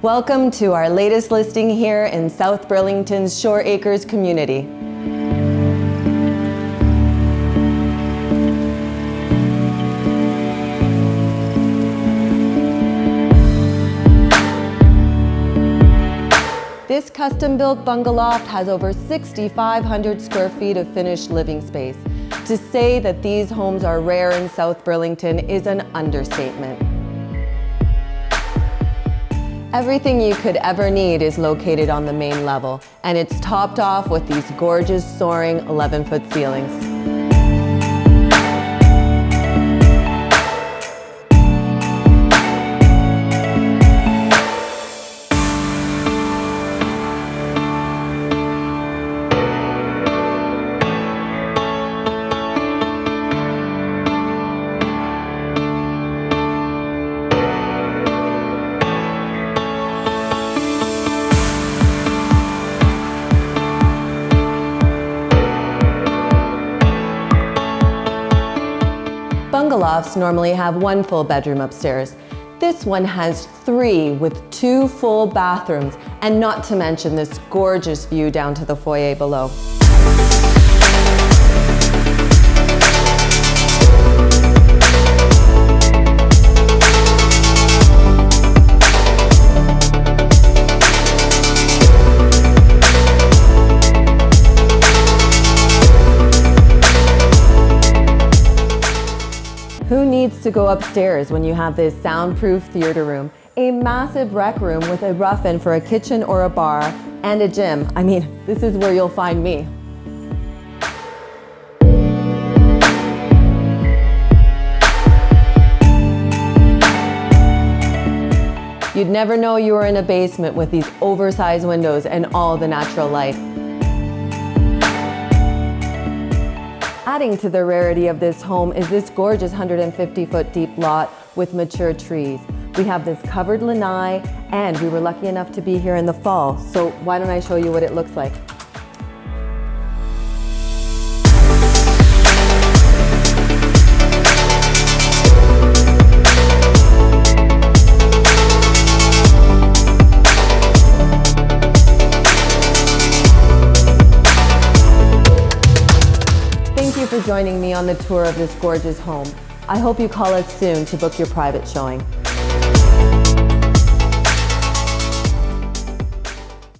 Welcome to our latest listing here in South Burlington's Shore Acres community. This custom-built bungalow has over 6,500 square feet of finished living space. To say that these homes are rare in South Burlington is an understatement. Everything you could ever need is located on the main level, and it's topped off with these gorgeous soaring 11-foot ceilings. Bungalofts normally have one full bedroom upstairs. This one has 3 with 2 full bathrooms, and not to mention this gorgeous view down to the foyer below. Who needs to go upstairs when you have this soundproof theater room, a massive rec room with a rough-in for a kitchen or a bar, and a gym? I mean, this is where you'll find me. You'd never know you were in a basement with these oversized windows and all the natural light. Adding to the rarity of this home is this gorgeous 150-foot deep lot with mature trees. We have this covered lanai, and we were lucky enough to be here in the fall, so why don't I show you what it looks like. Thank you for joining me on the tour of this gorgeous home. I hope you call us soon to book your private showing.